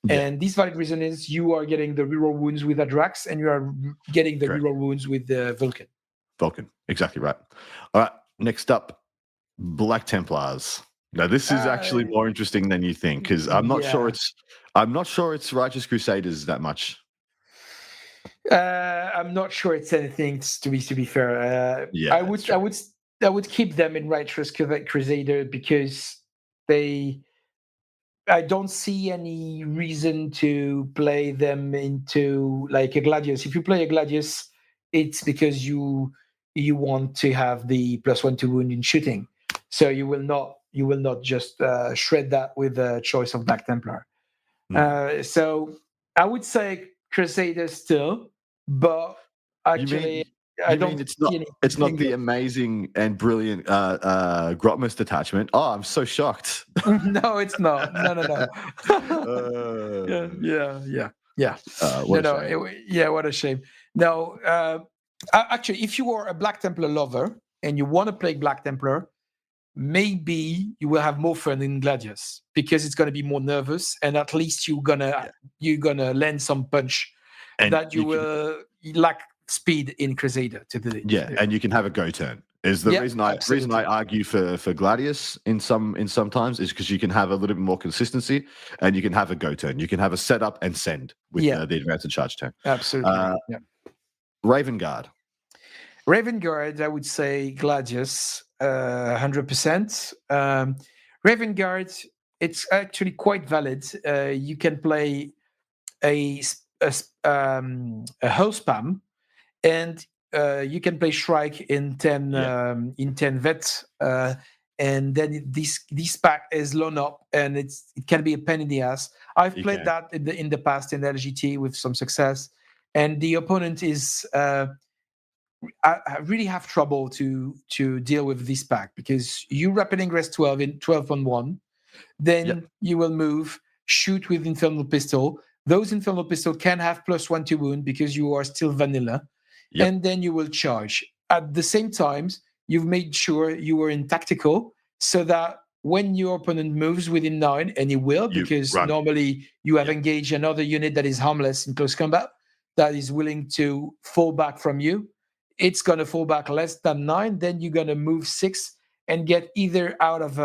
[SPEAKER 2] Yeah.
[SPEAKER 3] And this valid reason is you are getting the reroll wounds with Adrax, and you are getting the reroll wounds with the Vulcan.
[SPEAKER 2] Vulcan, exactly right. All right, next up, Black Templars. Now this is actually more interesting than you think, because I'm not sure it's Righteous Crusaders that much.
[SPEAKER 3] I'm not sure it's anything, to be fair. I would keep them in Righteous Crusader because I don't see any reason to play them into like a Gladius. If you play a Gladius, it's because you want to have the +1 to wound in shooting. So you will not just shred that with a choice of Black Templar. So I would say Crusader still, but actually I don't see
[SPEAKER 2] it's not the amazing and brilliant Grotmus detachment. Oh, I'm so shocked.
[SPEAKER 3] No, it's not. No. Yeah. What a shame. No, actually, if you are a Black Templar lover and you want to play Black Templar, maybe you will have more fun in Gladius because it's going to be more nervous, and at least you're gonna land some punch and that you will lack speed in Crusader to do it.
[SPEAKER 2] And you can have a go turn. Is the reason I argue for Gladius in some times is because you can have a little bit more consistency and you can have a go turn. You can have a setup and send with the advance and charge turn.
[SPEAKER 3] Absolutely.
[SPEAKER 2] Raven Guard.
[SPEAKER 3] Raven Guard, I would say Gladius, 100%. Raven Guard, it's actually quite valid. You can play a hull spam, and you can play Shrike in 10 vet, and then this pack is loan up, and it can be a pain in the ass. I've played that in the past in LGT with some success, and the opponent is. I really have trouble to deal with this pack because you rapid ingress 12 in 12-on-1, then you will move, shoot with Infernal Pistol. Those Infernal Pistol can have +1 to wound because you are still vanilla, and then you will charge. At the same time, you've made sure you were in tactical so that when your opponent moves within 9, and he will, because normally you have engaged another unit that is harmless in close combat, that is willing to fall back from you. It's going to fall back less than 9. Then you're going to move 6 and get either out of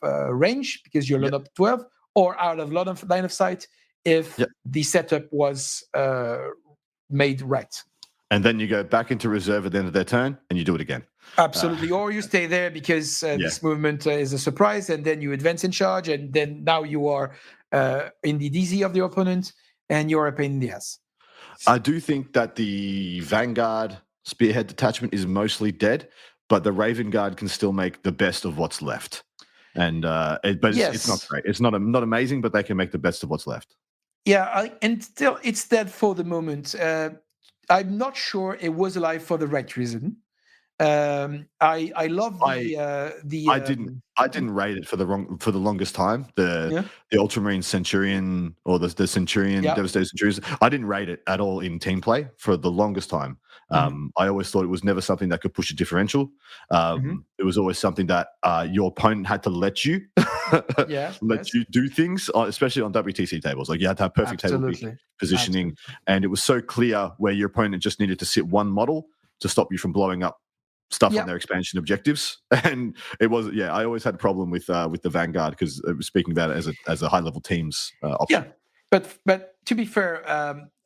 [SPEAKER 3] range because you're loaded up 12, or out of line of sight if the setup was made right.
[SPEAKER 2] And then you go back into reserve at the end of their turn and you do it again.
[SPEAKER 3] Absolutely. Or you stay there because this movement is a surprise, and then you advance in charge, and then now you are in the DZ of the opponent and you're a pain in the ass.
[SPEAKER 2] I do think that the Vanguard Spearhead detachment is mostly dead, but the Raven Guard can still make the best of what's left. And it's not great. It's not amazing, but they can make the best of what's left.
[SPEAKER 3] Yeah, and still it's dead for the moment. I'm not sure it was alive for the right reason. I love the.
[SPEAKER 2] I didn't rate it for the longest time. The Ultramarine Centurion or the Centurion Devastated Centurions. I didn't rate it at all in team play for the longest time. I always thought it was never something that could push a differential. It was always something that your opponent had to let you you do things, especially on WTC tables. Like you had to have perfect table positioning, and it was so clear where your opponent just needed to sit one model to stop you from blowing up stuff on their expansion objectives. And it was I always had a problem with the Vanguard because it was speaking about it as a high level teams option.
[SPEAKER 3] But to be fair,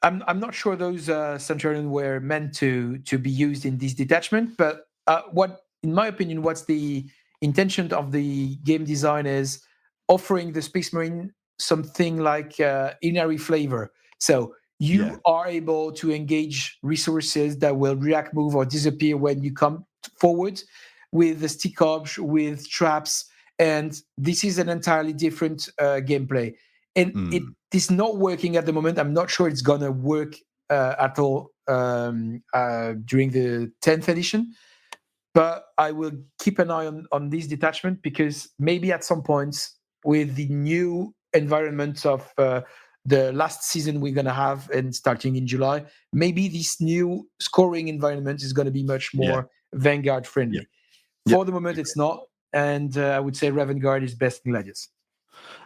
[SPEAKER 3] I'm not sure those Centurion were meant to be used in this detachment. But what, in my opinion, what's the intention of the game design is offering the Space Marine something like inary flavor. So you are able to engage resources that will react, move, or disappear when you come forward with the stick obj, with traps, and this is an entirely different gameplay. And it is not working at the moment. I'm not sure it's gonna work at all during the 10th edition. But I will keep an eye on this detachment because maybe at some point with the new environment of the last season we're going to have and starting in July, maybe this new scoring environment is going to be much more Vanguard friendly. For the moment, it's not, and I would say Raven Guard is best in Gladius.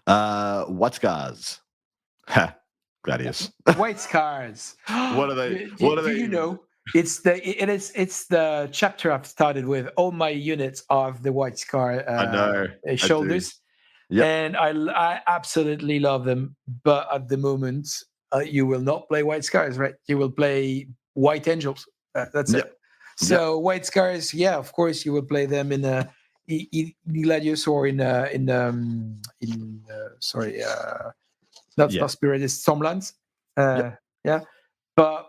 [SPEAKER 2] What scars? Ha, Gladius.
[SPEAKER 3] White Scars.
[SPEAKER 2] What are they?
[SPEAKER 3] Do you know? It's the chapter I've started with. All my units of the White Scar
[SPEAKER 2] I know.
[SPEAKER 3] shoulders, and I absolutely love them. But at the moment, you will not play White Scars, right? You will play White Angels. That's it. So White Scars, of course, you will play them in Gladius or not Spirit, it's Stormlands. But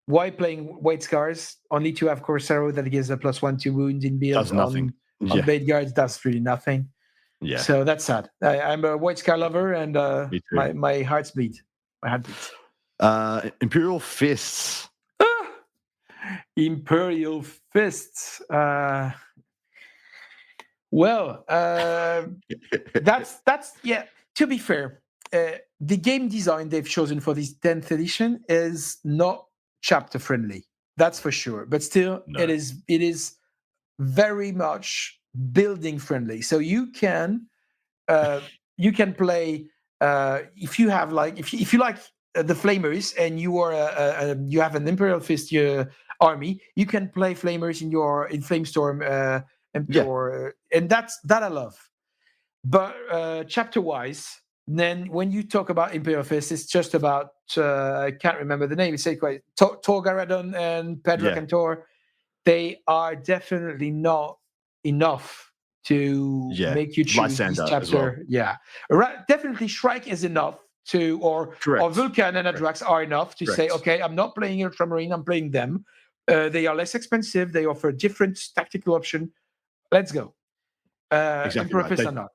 [SPEAKER 3] why playing White Scars? Only to have Corsaro that gives a +1 to wound in build
[SPEAKER 2] does nothing.
[SPEAKER 3] On Bait Guards, does really nothing.
[SPEAKER 2] Yeah.
[SPEAKER 3] So that's sad. I'm a White Scar lover, and my heart's bleed. My heart beats.
[SPEAKER 2] Imperial Fists.
[SPEAKER 3] Imperial Fists. That's to be fair, the game design they've chosen for this 10th edition is not chapter friendly. That's for sure. But still, it is very much building friendly. So you can play if you have if you like the Flamers and you are you have an Imperial Fist army, you can play Flamers in Flamestorm and that I love. But chapter wise, then when you talk about Imperial Fist, it's just about I can't remember the name. It's quite Tor Garadon and Pedro Cantor. They are definitely not enough to make you choose this chapter. Definitely Shrike is enough or Vulcan and Adrax are enough to say, okay, I'm not playing Ultramarine, I'm playing them. They are less expensive. They offer different tactical option. Let's go.
[SPEAKER 2] Exactly right.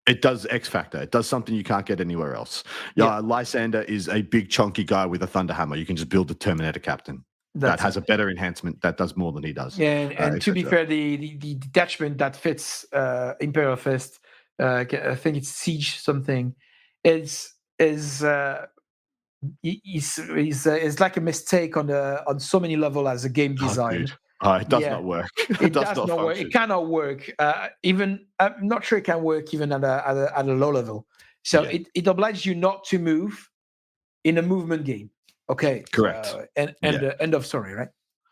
[SPEAKER 2] It does X Factor. It does something you can't get anywhere else. Lysander is a big chunky guy with a thunder hammer. You can just build the Terminator Captain. That has a better enhancement. That does more than he does.
[SPEAKER 3] And to be fair, the detachment that fits Imperial Fist, I think it's Siege something, is like a mistake on so many levels as a game design.
[SPEAKER 2] It does not work.
[SPEAKER 3] It does not work. It cannot work. Even I'm not sure it can work even at a low level. So it obliges you not to move in a movement game. Okay.
[SPEAKER 2] Correct.
[SPEAKER 3] End of story, right?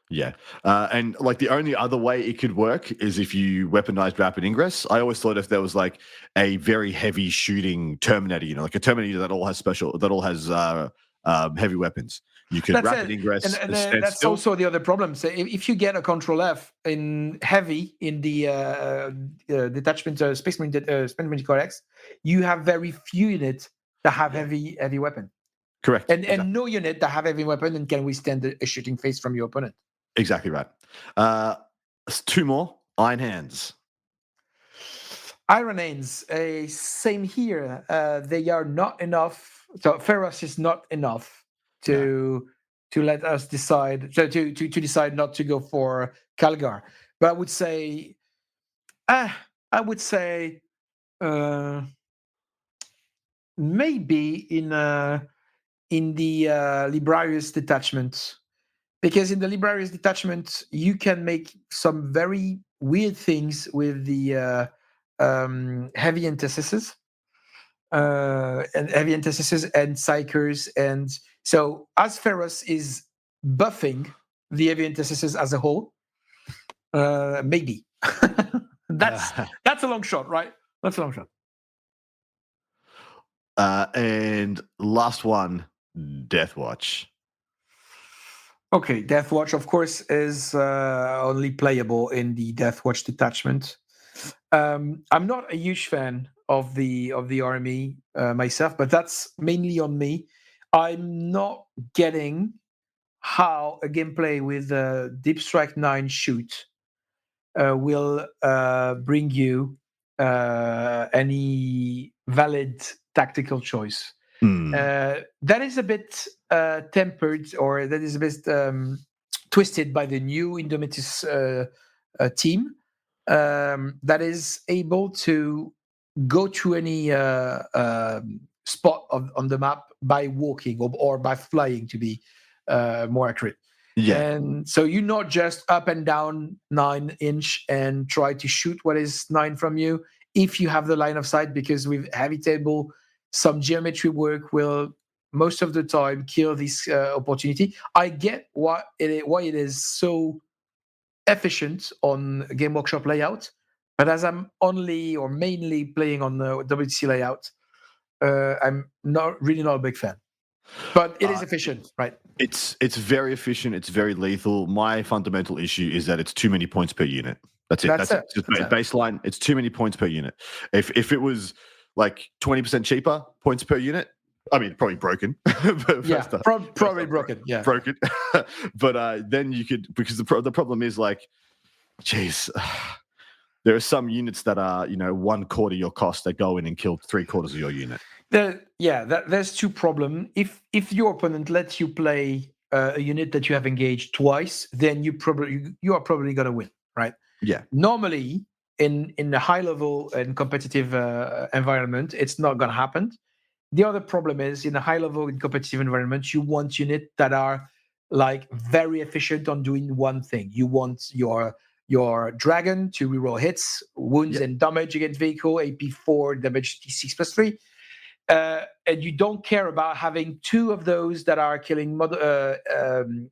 [SPEAKER 2] Yeah. And like the only other way it could work is if you weaponized rapid ingress. I always thought if there was like a very heavy shooting Terminator, like a Terminator that all has heavy weapons. You could rapid ingress.
[SPEAKER 3] And that's also the other problem. So if you get a Control F in heavy in the detachment Space Marine Codex, you have very few units that have heavy weapon.
[SPEAKER 2] Correct.
[SPEAKER 3] And no unit that have heavy weapon and can withstand a shooting phase from your opponent.
[SPEAKER 2] Exactly right. 2 more. Iron Hands.
[SPEAKER 3] Iron Hands, same here. They are not enough. So Ferros is not enough to let us decide. So to decide not to go for Calgar. But I would say, maybe in the Librarius detachment. Because in the Librarius detachment, you can make some very weird things with the heavy antithesis, and psychers. And so as Ferros is buffing the heavy antithesis as a whole, maybe. That's a long shot, right? That's a long shot.
[SPEAKER 2] And last one, Death Watch.
[SPEAKER 3] Okay, Death Watch, of course, is only playable in the Death Watch detachment. I'm not a huge fan of the army myself, but that's mainly on me. I'm not getting how a gameplay with Deep Strike 9 shoot will bring you any valid tactical choice. That is a bit tempered, or that is a bit twisted by the new Indomitus team that is able to go to any spot on the map by walking or by flying, to be more accurate. And so you not just up and down 9-inch and try to shoot what is 9 from you if you have the line of sight, because with heavy table, some geometry work will most of the time kill this opportunity. I get why it is so efficient on Game Workshop layout, but as I'm only or mainly playing on the WTC layout, I'm not a big fan. But it is efficient, right?
[SPEAKER 2] It's very efficient. It's very lethal. My fundamental issue is that it's too many points per unit. That's it. That's it. Just baseline. It's too many points per unit. If it was like 20% cheaper points per unit, I mean, probably broken.
[SPEAKER 3] Probably broken. Yeah,
[SPEAKER 2] broken. But then you could, because the problem is like, geez, there are some units that are 1/4 your cost that go in and kill 3/4 of your unit.
[SPEAKER 3] There's two problems. If your opponent lets you play a unit that you have engaged twice, then you are probably gonna win, right?
[SPEAKER 2] Yeah.
[SPEAKER 3] Normally, in a high level and competitive environment, it's not gonna happen. The other problem is in a high level and competitive environment, you want units that are like very efficient on doing one thing. You want your dragon to reroll hits, wounds, and damage against vehicle, AP4, damage D6+3. And you don't care about having 2 of those that are killing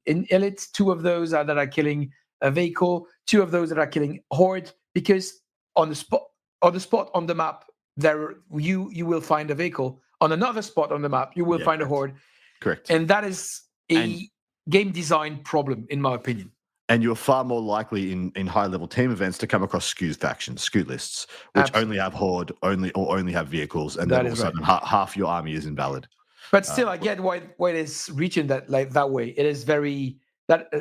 [SPEAKER 3] in elite, 2 of those that are killing a vehicle, 2 of those that are killing horde, because on the spot on the map there you will find a vehicle. On another spot on the map you will find a horde.
[SPEAKER 2] Correct.
[SPEAKER 3] And that is a game design problem, in my opinion.
[SPEAKER 2] And you're far more likely in high-level team events to come across skew factions, skew lists, which only have horde, only have vehicles, and then all of a sudden half your army is invalid.
[SPEAKER 3] But still, I get why it is reaching that way. It is very that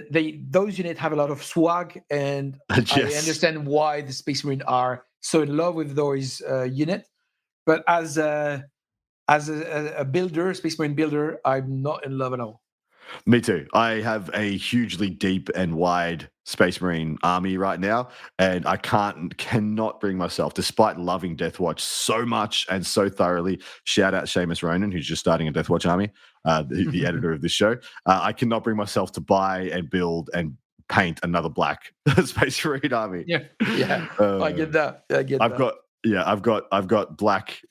[SPEAKER 3] those units have a lot of swag, and
[SPEAKER 2] yes.
[SPEAKER 3] I understand why the Space Marine are so in love with those units. But as a builder, Space Marine builder, I'm not in love at all.
[SPEAKER 2] Me too. I have a hugely deep and wide Space Marine army right now, and I cannot bring myself, despite loving Deathwatch so much and so thoroughly. Shout out Seamus Ronan, who's just starting a Deathwatch army, the editor of this show. I cannot bring myself to buy and build and paint another black Space Marine army.
[SPEAKER 3] Yeah, I get that.
[SPEAKER 2] I've got black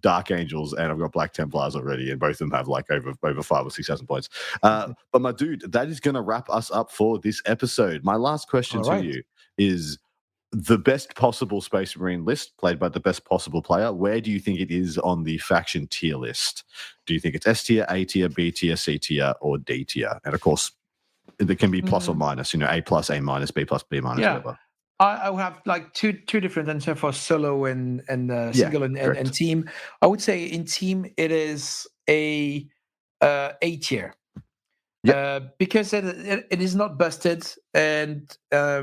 [SPEAKER 2] Dark Angels and I've got black Templars already, and both of them have like over 5,000 or 6,000 points. But my dude, that is going to wrap us up for this episode. My last question to you is the best possible Space Marine list played by the best possible player. Where do you think it is on the faction tier list? Do you think it's S tier, A tier, B tier, C tier, or D tier? And of course, there can be plus or minus. A plus, A minus, B plus, B minus, whatever.
[SPEAKER 3] I would have like two different answers for solo and single and team. I would say in team it is a tier. Because it is not busted, and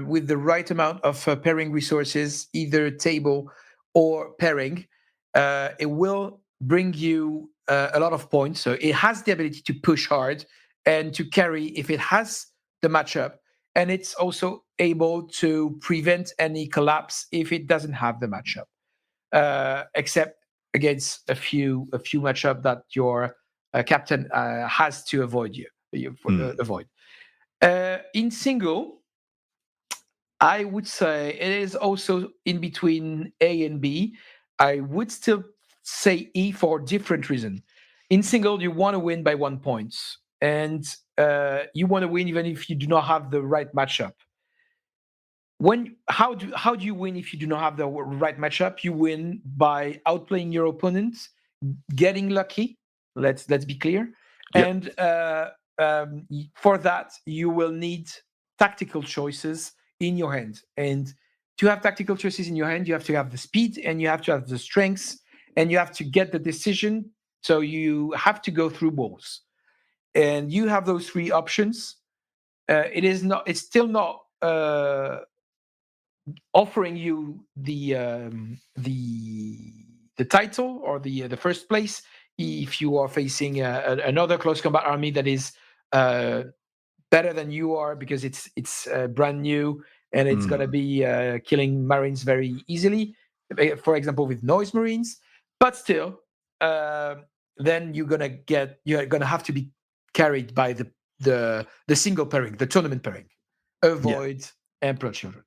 [SPEAKER 3] with the right amount of pairing resources, either table or pairing, it will bring you a lot of points. So it has the ability to push hard and to carry if it has the matchup. And it's also able to prevent any collapse if it doesn't have the matchup, except against a few matchup that your captain has to avoid avoid. In single, I would say it is also in between A and B. I would still say E for different reason. In single, you want to win by 1 point, and you want to win even if you do not have the right matchup. How do you win if you do not have the right matchup? You win by outplaying your opponent, getting lucky. Let's be clear. And for that, you will need tactical choices in your hand. And to have tactical choices in your hand, you have to have the speed, and you have to have the strengths, and you have to get the decision. So you have to go through walls. And you have those 3 options. It's still not offering you the title or the first place if you are facing another close combat army that is better than you are, because it's brand new and it's gonna be killing Marines very easily. For example, with Noise Marines, but still, then you're gonna have to be carried by the single pairing, the tournament pairing. Avoid Emperor Children.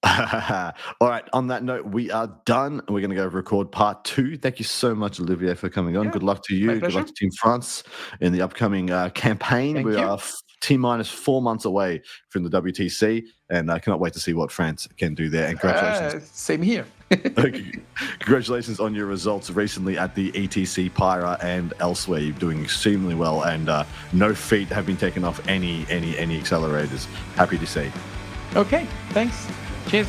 [SPEAKER 2] All right. On that note, we are done. We're going to go record part 2. Thank you so much, Olivier, for coming on.
[SPEAKER 3] Yeah,
[SPEAKER 2] good luck to you.
[SPEAKER 3] my
[SPEAKER 2] Good
[SPEAKER 3] pleasure.
[SPEAKER 2] luck to Team France in the upcoming campaign.
[SPEAKER 3] Thank
[SPEAKER 2] we
[SPEAKER 3] you.
[SPEAKER 2] are T-minus 4 months away from the WTC, and I cannot wait to see what France can do there. And congratulations.
[SPEAKER 3] Same here.
[SPEAKER 2] Congratulations on your results recently at the ETC Pyra and elsewhere. You're doing extremely well, and no feet have been taken off any accelerators. Happy to see.
[SPEAKER 3] Okay, thanks. Cheers.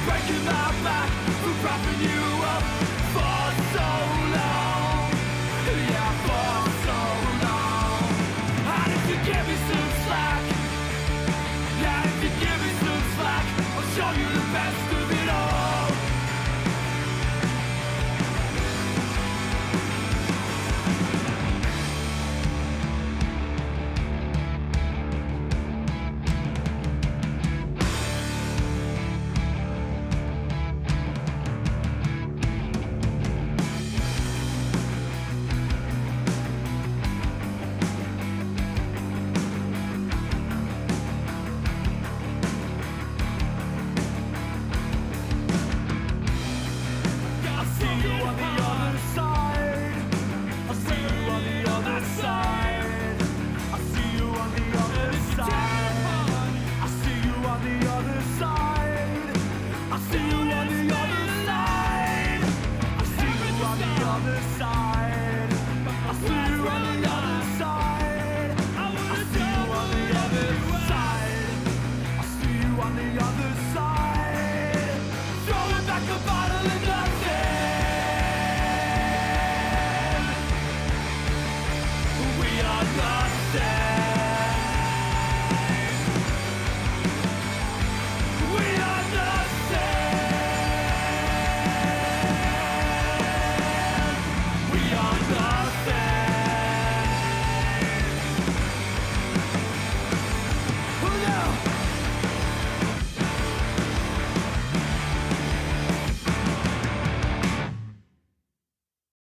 [SPEAKER 4] Breaking my back for propping you